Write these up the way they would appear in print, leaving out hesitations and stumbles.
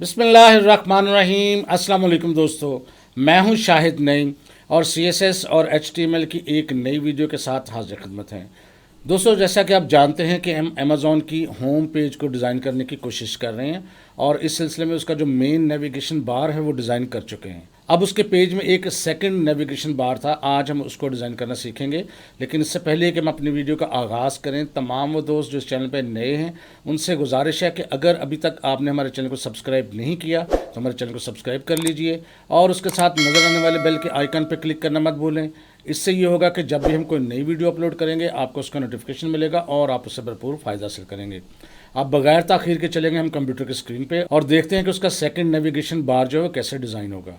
बिस्मिल्लाहिर्रहमानिर्रहीम। अस्सलाम वालेकुम दोस्तों, मैं हूं शाहिद नईम और CSS और HTML की एक नई वीडियो के साथ हाजिर खिदमत हैं। दोस्तों, जैसा कि आप जानते हैं कि हम अमेज़ॉन की होम पेज को डिज़ाइन करने की कोशिश कर रहे हैं और इस सिलसिले में उसका जो मेन नेविगेशन बार है वो डिज़ाइन कर चुके हैं। अब उसके पेज में एक सेकंड नेविगेशन बार था, आज हम उसको डिज़ाइन करना सीखेंगे। लेकिन इससे पहले कि हम अपनी वीडियो का आगाज़ करें, तमाम वो दोस्त जो इस चैनल पर नए हैं उनसे गुजारिश है कि अगर अभी तक आपने हमारे चैनल को सब्सक्राइब नहीं किया तो हमारे चैनल को सब्सक्राइब कर लीजिए और उसके साथ नज़र आने वाले बेल के आइकन पर क्लिक करना मत भूलें। इससे ये होगा कि जब भी हम कोई नई वीडियो अपलोड करेंगे आपको उसका नोटिफिकेशन मिलेगा और आप उससे भरपूर फ़ायदा हासिल करेंगे। अब बगैर ताख़ीर के चलेंगे हम कंप्यूटर की स्क्रीन पे और देखते हैं कि उसका सेकंड नेविगेशन बार जो है कैसे डिज़ाइन होगा।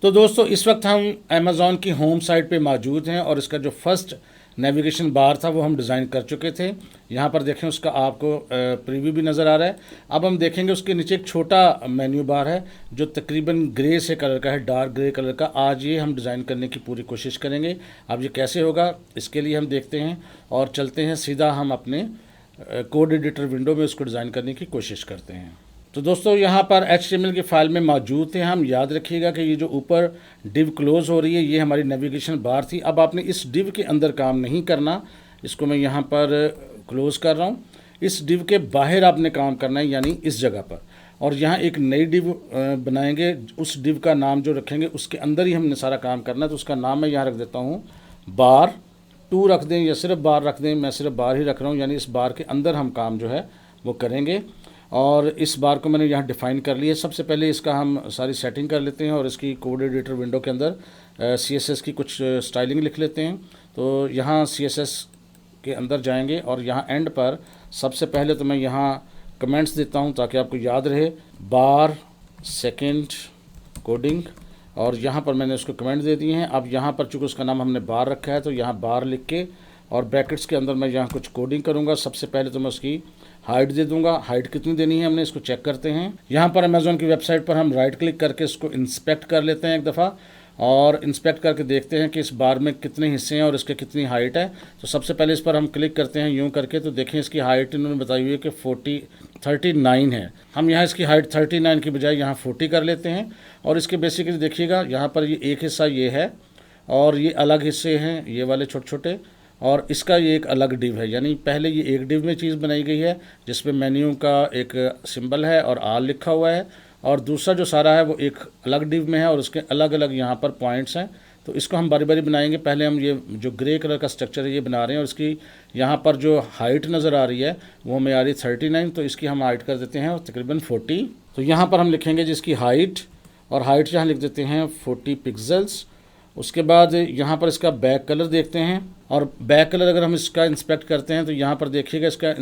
तो दोस्तों, इस वक्त हम अमेज़ॉन की होम साइट पे मौजूद हैं और इसका जो फर्स्ट नेविगेशन बार था वो हम डिज़ाइन कर चुके थे। यहाँ पर देखें, उसका आपको प्रीव्यू भी नज़र आ रहा है। अब हम देखेंगे उसके नीचे एक छोटा मेन्यू बार है जो तकरीबन ग्रे से कलर का है, डार्क ग्रे कलर का। आज ये हम डिज़ाइन करने की पूरी कोशिश करेंगे। अब ये कैसे होगा इसके लिए हम देखते हैं और चलते हैं सीधा हम अपने कोड एडिटर विंडो में उसको डिज़ाइन करने की कोशिश करते हैं। तो दोस्तों, यहाँ पर HTML की फ़ाइल में मौजूद थे हम। याद रखिएगा कि ये जो ऊपर डिव क्लोज़ हो रही है ये हमारी नेविगेशन बार थी। अब आपने इस डिव के अंदर काम नहीं करना, इसको मैं यहाँ पर क्लोज़ कर रहा हूँ। इस डिव के बाहर आपने काम करना है, यानी इस जगह पर। और यहाँ एक नई डिव बनाएंगे, उस डिव का नाम जो रखेंगे उसके अंदर ही हमने सारा काम करना है। तो उसका नाम मैं यहाँ रख देता हूँ बार 2 रख दें या सिर्फ बार रख दें। मैं सिर्फ बार ही रख रहा हूँ, यानी इस बार के अंदर हम काम जो है वो करेंगे। और इस बार को मैंने यहाँ डिफ़ाइन कर लिया। सबसे पहले इसका हम सारी सेटिंग कर लेते हैं और इसकी कोड एडिटर विंडो के अंदर CSS की कुछ स्टाइलिंग लिख लेते हैं। तो यहाँ CSS के अंदर जाएंगे और यहाँ एंड पर सबसे पहले तो मैं यहाँ कमेंट्स देता हूँ ताकि आपको याद रहे, बार सेकंड कोडिंग, और यहाँ पर मैंने उसको कमेंट दे दिए हैं। अब यहाँ पर चूँकि उसका नाम हमने बार रखा है तो यहाँ बार लिख के और ब्रैकेट्स के अंदर मैं यहाँ कुछ कोडिंग करूँगा। सबसे पहले तो मैं उसकी हाइट दे दूंगा। हाइट कितनी देनी है हमने इसको चेक करते हैं। यहाँ पर अमेज़ॉन की वेबसाइट पर हम राइट क्लिक करके इसको इंस्पेक्ट कर लेते हैं एक दफ़ा और इंस्पेक्ट करके देखते हैं कि इस बार में कितने हिस्से हैं और इसके कितनी हाइट है। तो सबसे पहले इस पर हम क्लिक करते हैं यूँ करके, तो देखें इसकी हाइट इन्होंने बताई हुई है कि 39 है। हम यहाँ इसकी हाइट 39 की बजाय यहाँ 40 कर लेते हैं। और इसके बेसिकली देखिएगा यहाँ पर ये एक हिस्सा ये है और ये अलग हिस्से हैं ये वाले छोटे छोटे, और इसका ये एक अलग डिव है। यानी पहले ये एक डिव में चीज़ बनाई गई है जिसमें मेन्यू का एक सिंबल है और आल लिखा हुआ है, और दूसरा जो सारा है वो एक अलग डिव में है और उसके अलग अलग यहाँ पर पॉइंट्स हैं। तो इसको हम बारी बारी बनाएंगे। पहले हम ये जो ग्रे कलर का स्ट्रक्चर है ये बना रहे हैं और इसकी यहाँ पर जो हाइट नज़र आ रही है वो हमें आ रही है 39, तो इसकी हम हाइट कर देते हैं तकरीबन 40। तो यहाँ पर हम लिखेंगे जिसकी हाइट, और हाइट यहाँ लिख देते हैं 40 पिक्सल्स। उसके बाद यहाँ पर इसका बैक कलर देखते हैं, और बैक कलर अगर हम इसका इंस्पेक्ट करते हैं तो यहाँ पर देखिएगा इसका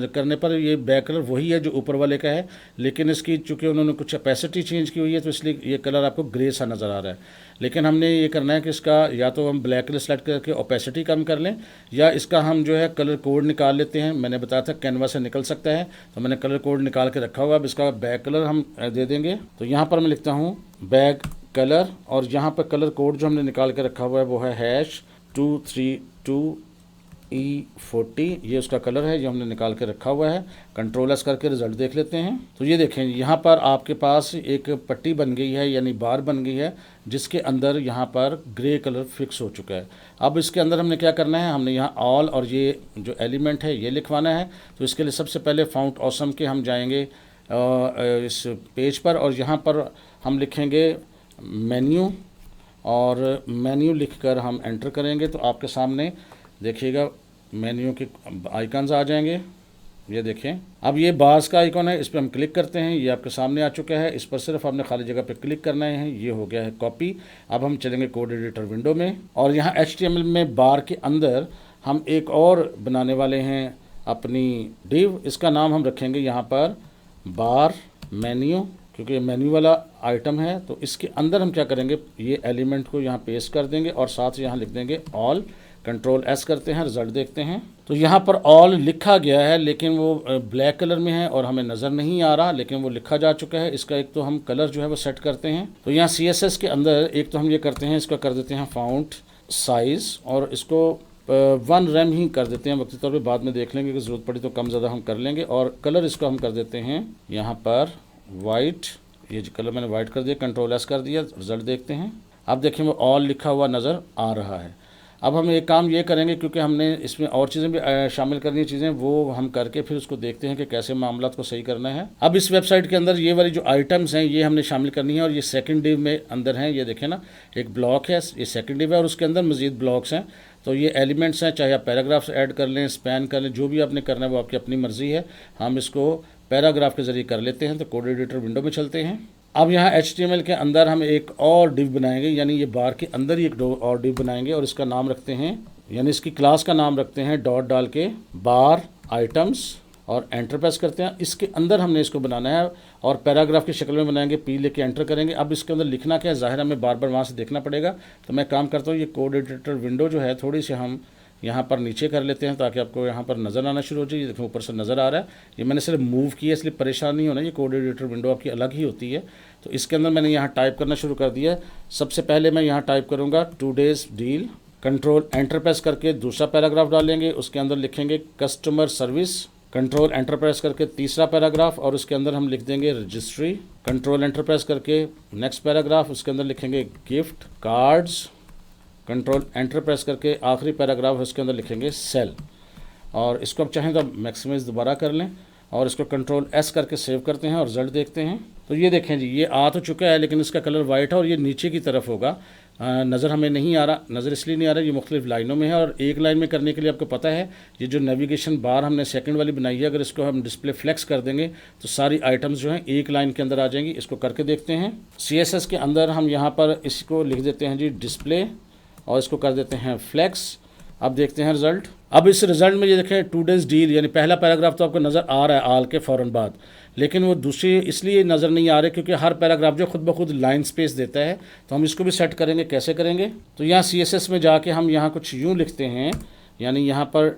करने पर ये बैक कलर वही है जो ऊपर वाले का है, लेकिन इसकी चूँकि उन्होंने कुछ ओपेसिटी चेंज की हुई है तो इसलिए ये कलर आपको ग्रे सा नज़र आ रहा है। लेकिन हमने ये करना है कि इसका या तो हम ब्लैक कलर सेलेक्ट करके ओपेसिटी कम कर लें या इसका हम जो है कलर कोड निकाल लेते हैं। मैंने बताया था कैनवा से निकल सकता है, तो मैंने कलर कोड निकाल के रखा हुआ। अब इसका बैक कलर हम दे देंगे। तो यहाँ पर मैं लिखता हूँ बैक कलर, और यहाँ पर कलर कोड जो हमने निकाल के रखा हुआ है वो है #232E40। ये उसका कलर है, ये हमने निकाल के रखा हुआ है। कंट्रोल एस करके रिज़ल्ट देख लेते हैं। तो ये देखें यहाँ पर आपके पास एक पट्टी बन गई है, यानी बार बन गई है जिसके अंदर यहाँ पर ग्रे कलर फिक्स हो चुका है। अब इसके अंदर हमने क्या करना है, हमने यहाँ ऑल और ये जो एलिमेंट है ये लिखवाना है। तो इसके लिए सबसे पहले फाउंट ऑसम के हम जाएंगे इस पेज पर और यहाँ पर हम लिखेंगे मेन्यू, और मेन्यू लिखकर हम एंटर करेंगे तो आपके सामने देखिएगा मेन्यू के आइकन्स आ जाएंगे। ये देखें, अब ये बार्स का आइकॉन है, इस पर हम क्लिक करते हैं, ये आपके सामने आ चुका है। इस पर सिर्फ आपने खाली जगह पे क्लिक करना है, ये हो गया है कॉपी। अब हम चलेंगे कोड एडिटर विंडो में और यहाँ HTML में बार के अंदर हम एक और बनाने वाले हैं अपनी डिव। इसका नाम हम रखेंगे यहाँ पर बार मेन्यू, क्योंकि ये मेन्यू वाला आइटम है। तो इसके अंदर हम क्या करेंगे, ये एलिमेंट को यहाँ पेस्ट कर देंगे और साथ यहाँ लिख देंगे ऑल। कंट्रोल एस करते हैं, रिजल्ट देखते हैं। तो यहाँ पर ऑल लिखा गया है लेकिन वो ब्लैक कलर में है और हमें नज़र नहीं आ रहा, लेकिन वो लिखा जा चुका है। इसका एक तो हम कलर जो है वो सेट करते हैं। तो यहाँ CSS के अंदर एक तो हम ये करते हैं, इसका कर देते हैं फाउंट साइज़ और इसको वन रैम ही कर देते हैं वक्ती तौर पे, बाद में देख लेंगे कि ज़रूरत पड़ी तो कम ज़्यादा हम कर लेंगे। और कलर इसको हम कर देते हैं यहाँ पर वाइट, ये जो कलर मैंने वाइट कर दिया, कंट्रोल एस कर दिया, रिज़ल्ट देखते हैं। अब देखें वो ऑल लिखा हुआ नज़र आ रहा है। अब हम एक काम ये करेंगे, क्योंकि हमने इसमें और चीज़ें भी शामिल करनी चीज़ें, वो हम करके फिर उसको देखते हैं कि कैसे मामलात को सही करना है। अब इस वेबसाइट के अंदर ये वाली जो आइटम्स हैं ये हमने शामिल करनी है, और ये सेकंड डिव में अंदर हैं। ये देखें ना, एक ब्लॉक है, ये सेकंड डिव है, और उसके अंदर मज़ीद ब्लॉक्स हैं। तो ये एलिमेंट्स हैं, चाहे आप पैराग्राफ्स ऐड कर लें, स्पैन कर लें, जो भी आपने करना है वो आपकी अपनी मर्ज़ी है। हम इसको पैराग्राफ के ज़रिए कर लेते हैं। तो कोड एडिटर विंडो में चलते हैं। अब यहाँ HTML के अंदर हम एक और डिव बनाएंगे, यानी ये बार के अंदर ही एक और डिव बनाएंगे, और इसका नाम रखते हैं, यानी इसकी क्लास का नाम रखते हैं डॉट डाल के बार आइटम्स, और एंटर प्रेस करते हैं। इसके अंदर हमने इसको बनाना है और पैराग्राफ की शक्ल में बनाएंगे, पी लेके एंटर करेंगे। अब इसके अंदर लिखना क्या है, ज़ाहिर हमें बार बार वहाँ से देखना पड़ेगा। तो मैं काम करता हूँ, ये कोड एडिटर विंडो जो है थोड़ी सी हम यहाँ पर नीचे कर लेते हैं, ताकि आपको यहाँ पर नज़र आना शुरू हो जाए। ये देखो ऊपर से नज़र आ रहा है, ये मैंने सिर्फ मूव किया, इसलिए परेशान नहीं होना। ये कोड एडिटर विंडो आपकी अलग ही होती है। तो इसके अंदर मैंने यहाँ टाइप करना शुरू कर दिया। सबसे पहले मैं यहाँ टाइप करूँगा today's deal, control enter press करके दूसरा पैराग्राफ डालेंगे, उसके अंदर लिखेंगे customer service, control enter press करके तीसरा पैराग्राफ, और उसके अंदर हम लिख देंगे रजिस्ट्री, कंट्रोल एंटर प्रेस करके नेक्स्ट पैराग्राफ, उसके अंदर लिखेंगे gift cards, control enter press करके आखिरी पैराग्राफ है उसके अंदर लिखेंगे सेल। और इसको आप चाहें तो मैक्सिमाइज दोबारा कर लें, और इसको कंट्रोल एस करके सेव करते हैं और रिजल्ट देखते हैं। तो ये देखें जी, ये आ तो चुका है, लेकिन इसका कलर वाइट है और ये नीचे की तरफ होगा। नज़र हमें नहीं आ रहा, नज़र इसलिए नहीं आ रहा, ये मुख्तलिफ लाइनों में है। और एक लाइन में करने के लिए आपको पता है, ये जो नेविगेशन बार हमने सेकंड वाली बनाई है, अगर इसको हम डिस्प्ले फ्लेक्स कर देंगे तो सारी आइटम्स जो हैं एक लाइन के अंदर आ जाएंगी। इसको करके देखते हैं। CSS के अंदर हम यहाँ पर इसको लिख देते हैं जी डिस्प्ले, और इसको कर देते हैं फ्लेक्स। अब देखते हैं रिजल्ट। अब इस रिजल्ट में ये देखें टूडेज़ डील, यानी पहला पैराग्राफ तो आपको नज़र आ रहा है आल के फ़ौरन बाद, लेकिन वो दूसरी इसलिए नज़र नहीं आ रहे क्योंकि हर पैराग्राफ जो खुद ब खुद लाइन स्पेस देता है। तो हम इसको भी सेट करेंगे, कैसे करेंगे, तो यहाँ CSS में जाके हम यहाँ कुछ यूँ लिखते हैं, यानी यहाँ पर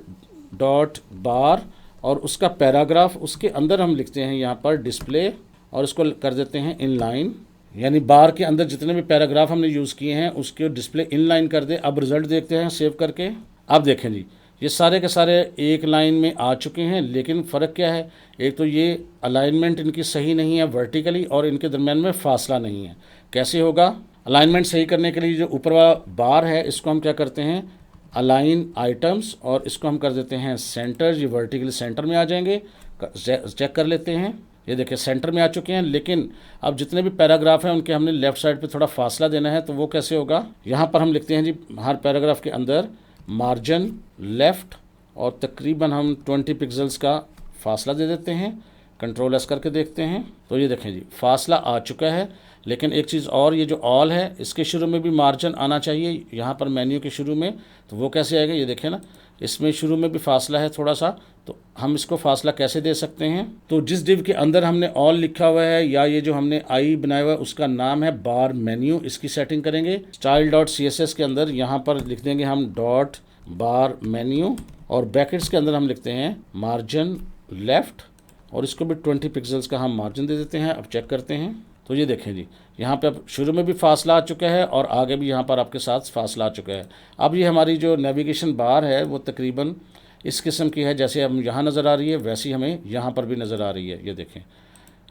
डॉट बार और उसका पैराग्राफ, उसके अंदर हम लिखते हैं यहाँ पर डिस्प्ले, और इसको कर देते हैं इन लाइन, यानी बार के अंदर जितने भी पैराग्राफ हमने यूज़ किए हैं उसके डिस्प्ले इन लाइन कर दे। अब रिज़ल्ट देखते हैं सेव करके। अब देखें जी, ये सारे के सारे एक लाइन में आ चुके हैं, लेकिन फ़र्क क्या है, एक तो ये अलाइनमेंट इनकी सही नहीं है वर्टिकली, और इनके दरम्यान में फासला नहीं है। कैसे होगा अलाइनमेंट सही करने के लिए? जो ऊपर वाला बार है इसको हम क्या करते हैं, अलाइन आइटम्स, और इसको हम कर देते हैं सेंटर। ये वर्टिकली सेंटर में आ जाएंगे। चेक कर लेते हैं, ये देखिए सेंटर में आ चुके हैं। लेकिन अब जितने भी पैराग्राफ हैं उनके हमने लेफ़्ट साइड पे थोड़ा फासला देना है, तो वो कैसे होगा, यहाँ पर हम लिखते हैं जी हर पैराग्राफ के अंदर मार्जिन लेफ़्ट, और तकरीबन हम 20 पिक्सल्स का फासला दे देते हैं। कंट्रोल एस करके देखते हैं, तो ये देखें जी फासला आ चुका है। लेकिन एक चीज़ और, ये जो ऑल है इसके शुरू में भी मार्जिन आना चाहिए, यहाँ पर मेन्यू के शुरू में, तो वो कैसे आएगा, ये देखें ना, इसमें शुरू में भी फासला है थोड़ा सा। तो हम इसको फासला कैसे दे सकते हैं, तो जिस डिव के अंदर हमने ऑल लिखा हुआ है, या ये जो हमने आई बनाया हुआ है उसका नाम है बार मेन्यू, इसकी सेटिंग करेंगे। style.css के अंदर यहाँ पर लिख देंगे हम डॉट बार मेन्यू, और ब्रैकेट्स के अंदर हम लिखते हैं मार्जिन लेफ़्ट, और इसको भी 20 पिक्सल्स का हम मार्जिन दे देते हैं। अब चेक करते हैं, तो ये देखें जी यहाँ पे अब शुरू में भी फासला आ चुका है और आगे भी यहाँ पर आपके साथ फासला आ चुका है। अब ये हमारी जो नेविगेशन बार है वो तकरीबन इस किस्म की है, जैसे हम यहाँ नज़र आ रही है वैसी हमें यहाँ पर भी नज़र आ रही है, ये देखें।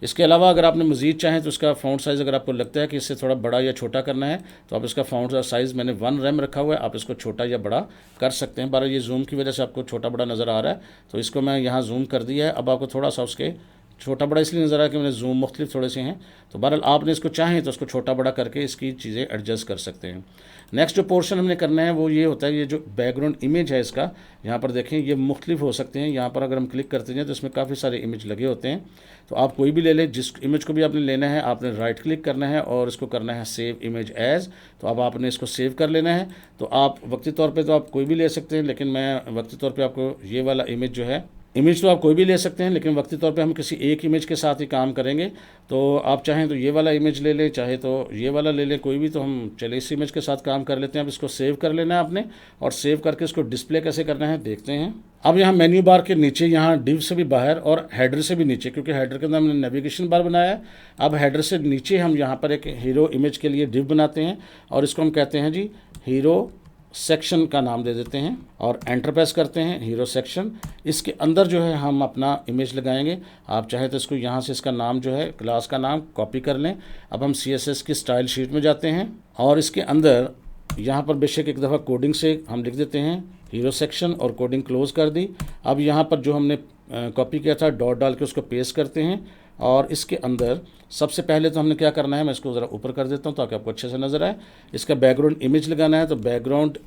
इसके अलावा अगर आपने मज़ीद चाहें तो इसका फ़ॉन्ट साइज़ अगर आपको लगता है कि इससे थोड़ा बड़ा या छोटा करना है, तो आप इसका फ़ॉन्ट साइज़, मैंने 1 रैम रखा हुआ है, आप इसको छोटा या बड़ा कर सकते हैं। बारह ये जूम की वजह से आपको छोटा बड़ा नज़र आ रहा है, तो इसको मैं यहाँ जूम कर दिया है। अब आपको थोड़ा सा उसके छोटा बड़ा इसलिए नज़र आ रहा है कि मैंने जूम मुख्तलिफ थोड़े से हैं, तो बहरहाल आपने इसको चाहें तो उसको छोटा बड़ा करके इसकी चीज़ें एडजस्ट कर सकते हैं। नेक्स्ट जो पोर्शन हमने करना है वो ये होता है, ये जो बैकग्राउंड इमेज है इसका, यहाँ पर देखें ये मुख्तलिफ हो सकते हैं। यहाँ पर अगर हम क्लिक करते हैं तो इसमें काफ़ी सारे इमेज लगे होते हैं, तो आप कोई भी ले लें। जिस इमेज को भी आपने लेना है आपने राइट क्लिक करना है और इसको करना है सेव इमेज एज़, तो अब आपने इसको सेव कर लेना है। तो आप वक्ती तौर पर तो आप कोई भी ले सकते हैं, लेकिन मैं वक्ती तौर पर आपको ये वाला इमेज जो है, इमेज तो आप कोई भी ले सकते हैं, लेकिन वक्ती तौर पे हम किसी एक इमेज के साथ ही काम करेंगे। तो आप चाहें तो ये वाला इमेज ले लें, चाहे तो ये वाला ले लें, कोई भी। तो हम चले इस इमेज के साथ काम कर लेते हैं। अब इसको सेव कर लेना है आपने, और सेव करके इसको डिस्प्ले कैसे करना है देखते हैं। अब यहाँ मेन्यू बार के नीचे, यहाँ डिव से भी बाहर और हेडर से भी नीचे, क्योंकि हेडर के अंदर हमने नेविगेशन बार बनाया है, अब हेडर से नीचे हम यहाँ पर एक हीरो इमेज के लिए डिव बनाते हैं, और इसको हम कहते हैं जी हीरो सेक्शन का नाम दे देते हैं और एंटर प्रेस करते हैं, हीरो सेक्शन। इसके अंदर जो है हम अपना इमेज लगाएंगे। आप चाहे तो इसको यहाँ से इसका नाम जो है, क्लास का नाम कॉपी कर लें। अब हम CSS की स्टाइल शीट में जाते हैं और इसके अंदर यहाँ पर बेशक एक दफ़ा कोडिंग से हम लिख देते हैं हीरो सेक्शन और कोडिंग क्लोज़ कर दी। अब यहाँ पर जो हमने कॉपी किया था डॉट डाल के उसको पेस्ट करते हैं और इसके अंदर सबसे पहले तो हमने क्या करना है, मैं इसको ज़रा ऊपर कर देता हूँ ताकि आपको अच्छे से नज़र आए। इसका बैकग्राउंड इमेज लगाना है, तो बैकग्राउंड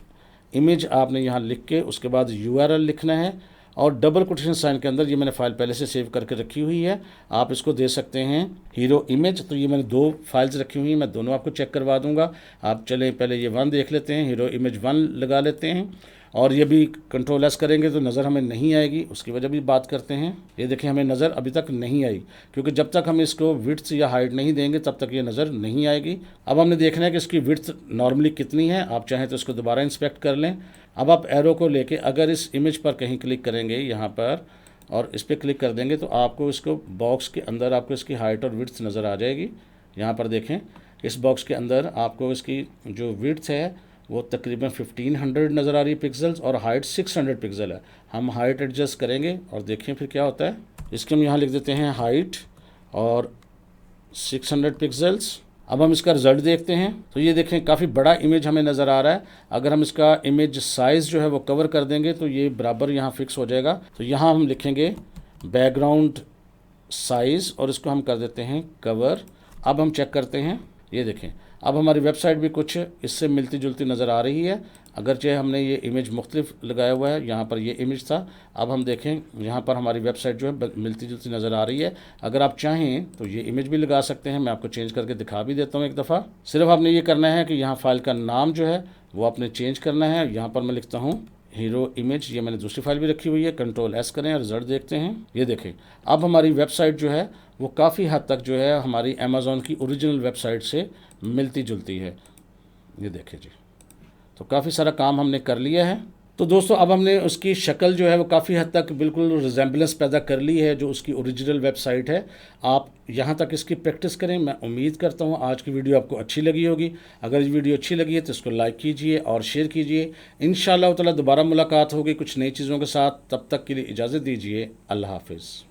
इमेज आपने यहाँ लिख के उसके बाद URL लिखना है और डबल कोटेशन साइन के अंदर, ये मैंने फ़ाइल पहले से सेव करके रखी हुई है, आप इसको दे सकते हैं हीरो इमेज। तो ये मैंने 2 फाइल्स रखी हुई हैं, मैं दोनों आपको चेक करवा दूंगा। आप चलें पहले ये 1 देख लेते हैं, हीरो इमेज 1 लगा लेते हैं और ये भी कंट्रोल S करेंगे तो नज़र हमें नहीं आएगी, उसकी वजह भी बात करते हैं। ये देखें हमें नज़र अभी तक नहीं आई, क्योंकि जब तक हम इसको विड्थ या हाइट नहीं देंगे तब तक ये नज़र नहीं आएगी। अब हमने देखना है कि इसकी विड्थ नॉर्मली कितनी है। आप चाहें तो इसको दोबारा इंस्पेक्ट कर लें। अब आप एरो को लेके अगर इस इमेज पर कहीं क्लिक करेंगे यहाँ पर और इस पर क्लिक कर देंगे तो आपको इसको बॉक्स के अंदर आपको इसकी हाइट और विड्थ नज़र आ जाएगी। यहाँ पर देखें इस बॉक्स के अंदर आपको इसकी जो विड्थ है वो तकरीबन 1500 नज़र आ रही है पिक्सल्स और हाइट 600 पिक्सल है। हम हाइट एडजस्ट करेंगे और देखें फिर क्या होता है। इसके हम यहाँ लिख देते हैं हाइट और 600 पिक्सल्स। अब हम इसका रिज़ल्ट देखते हैं तो ये देखें काफ़ी बड़ा इमेज हमें नज़र आ रहा है। अगर हम इसका इमेज साइज़ जो है वो कवर कर देंगे तो ये बराबर यहाँ फिक्स हो जाएगा। तो यहाँ हम लिखेंगे बैकग्राउंड साइज़ और इसको हम कर देते हैं कवर। अब हम चेक करते हैं, ये देखें अब हमारी वेबसाइट भी कुछ इससे मिलती जुलती नज़र आ रही है। अगरचे हमने ये इमेज मुख्तलिफ लगाया हुआ है, यहाँ पर ये इमेज था। अब हम देखें यहाँ पर हमारी वेबसाइट जो है मिलती जुलती नज़र आ रही है। अगर आप चाहें तो ये इमेज भी लगा सकते हैं, मैं आपको चेंज करके दिखा भी देता हूँ एक दफ़ा। सिर्फ आपने ये करना है कि यहाँ फाइल का नाम जो है वो आपने चेंज करना है। यहाँ पर मैं लिखता हूँ हीरो इमेज, ये मैंने दूसरी फाइल भी रखी हुई है। कंट्रोल S करें और रिज़ल्ट देखते हैं। ये देखें अब हमारी वेबसाइट जो है वो काफ़ी हद तक जो है हमारी अमेज़ॉन की ओरिजिनल वेबसाइट से मिलती जुलती है। ये देखें जी, तो काफ़ी सारा काम हमने कर लिया है। तो दोस्तों अब हमने उसकी शक्ल जो है वो काफ़ी हद तक बिल्कुल रिजेंबलेंस पैदा कर ली है जो उसकी ओरिजिनल वेबसाइट है। आप यहाँ तक इसकी प्रैक्टिस करें। मैं उम्मीद करता हूँ आज की वीडियो आपको अच्छी लगी होगी। अगर ये वीडियो अच्छी लगी है तो इसको लाइक कीजिए और शेयर कीजिए। इंशाअल्लाह ताला दोबारा मुलाकात होगी कुछ नई चीज़ों के साथ। तब तक के लिए इजाज़त दीजिए। अल्लाह हाफिज़।